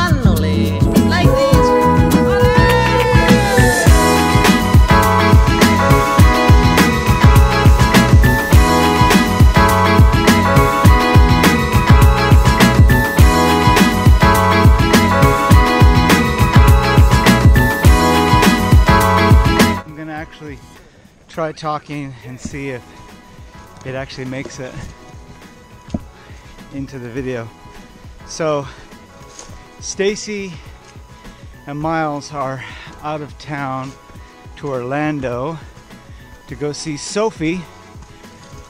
dándole like this. I'm gonna actually try talking and see if it actually makes it into the video. So Stacy and Miles are out of town to Orlando to go see Sophie,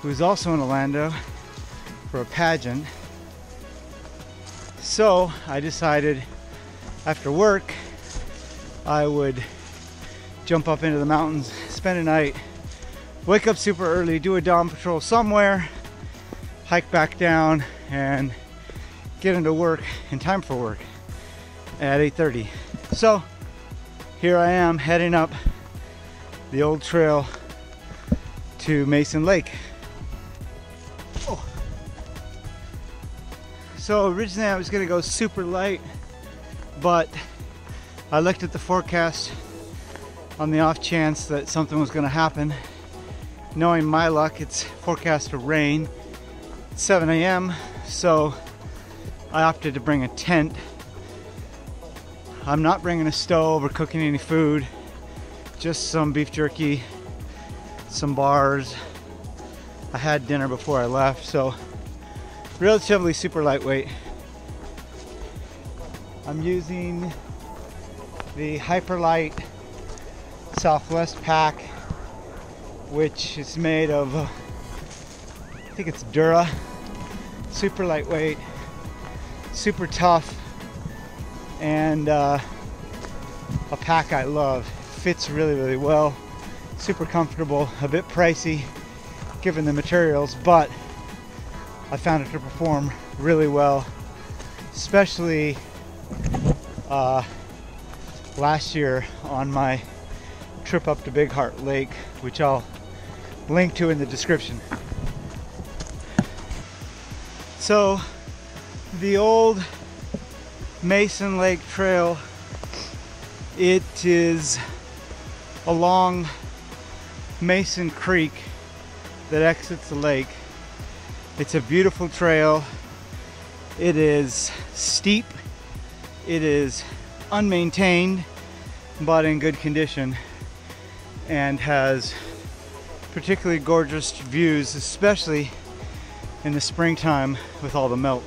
who's also in Orlando, for a pageant. So I decided after work I would jump up into the mountains, spend a night, wake up super early, do a dawn patrol somewhere, hike back down, and get into work in time for work at 8:30. So here I am heading up the old trail to Mason Lake. Oh. So originally I was gonna go super light, but I looked at the forecast on the off chance that something was gonna happen. Knowing my luck, it's forecast to rain at 7 a.m. So I opted to bring a tent. I'm not bringing a stove or cooking any food, just some beef jerky, some bars. I had dinner before I left, so relatively super lightweight. I'm using the Hyperlight Southwest pack, which is made of, I think it's Dura. Super lightweight, super tough, and a pack I love. It fits really, really well. Super comfortable, a bit pricey given the materials, but I found it to perform really well, especially last year on my trip up to Big Heart Lake, which I'll link to in the description. So the old Mason Lake Trail, it is along Mason Creek that exits the lake. It's a beautiful trail. It is steep, it is unmaintained, but in good condition, and has particularly gorgeous views, especially in the springtime with all the melt.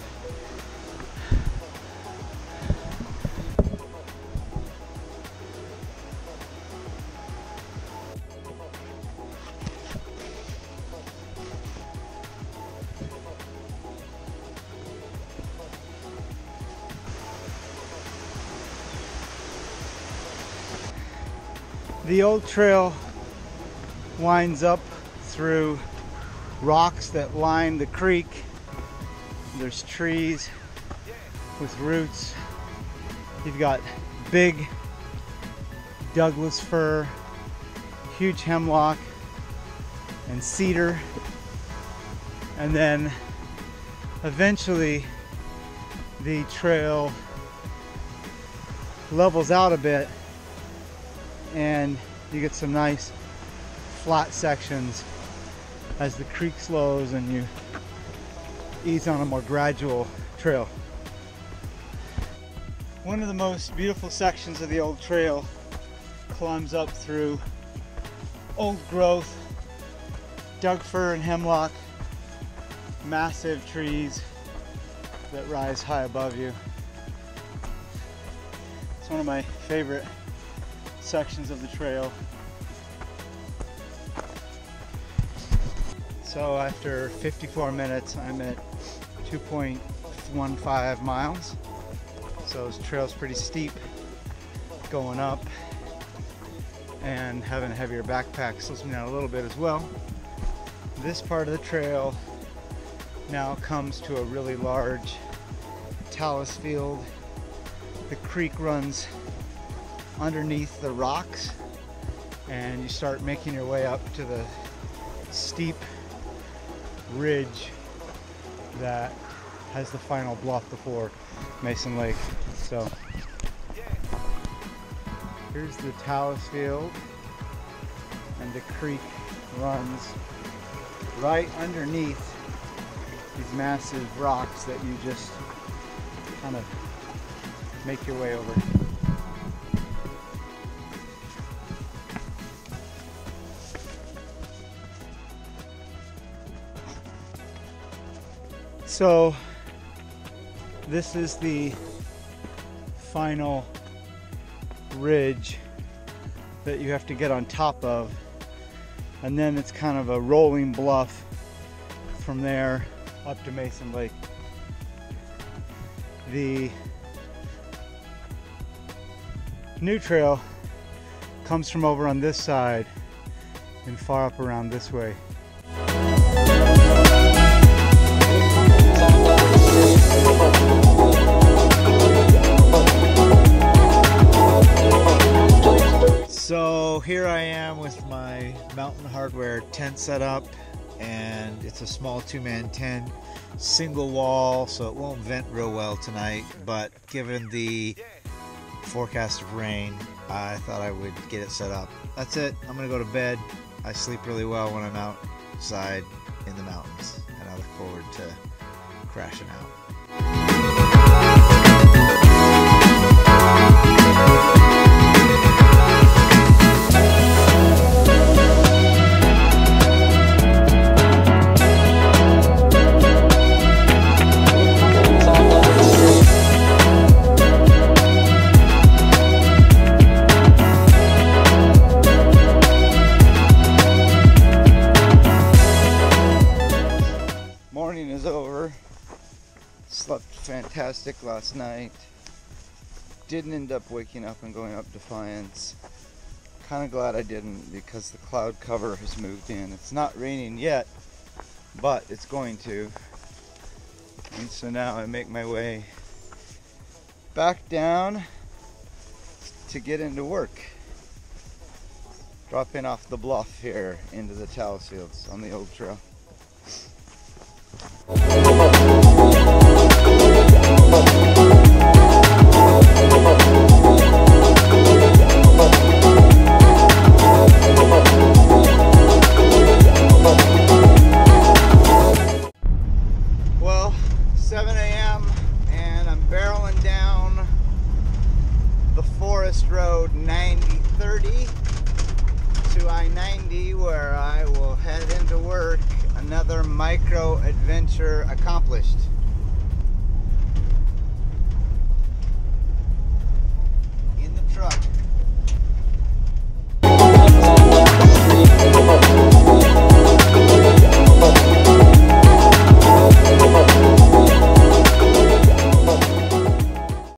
The old trail winds up through rocks that line the creek. There's trees with roots. You've got big Douglas fir, huge hemlock, and cedar. And then eventually the trail levels out a bit and you get some nice flat sections as the creek slows and you ease on a more gradual trail. One of the most beautiful sections of the old trail climbs up through old growth, Doug fir and hemlock, massive trees that rise high above you. It's one of my favorite sections of the trail. So after 54 minutes, I'm at 2.15 miles. So this trail's pretty steep going up, and having a heavier backpack slows me down a little bit as well. This part of the trail now comes to a really large talus field. The creek runs underneath the rocks, and you start making your way up to the steep ridge that has the final bluff before Mason Lake. So here's the talus field, and the creek runs right underneath these massive rocks that you just kind of make your way over. So this is the final ridge that you have to get on top of, and then it's kind of a rolling bluff from there up to Mason Lake. The new trail comes from over on this side and far up around this way. So here I am with my Mountain Hardware tent set up, and it's a small two-man tent, single wall, so it won't vent real well tonight, but given the forecast of rain, I thought I would get it set up. That's it. I'm gonna go to bed. I sleep really well when I'm outside in the mountains, and I look forward to crashing out. Morning is over. Slept fantastic last night. Didn't end up waking up and going up Defiance. Kind of glad I didn't, because the cloud cover has moved in. It's not raining yet, but it's going to. And so now I make my way back down to get into work. Dropping off the bluff here into the talus fields on the old trail. Well, 7 a.m. and I'm barreling down the forest road 9030 to I-90, where I will head into work. Another micro adventure accomplished.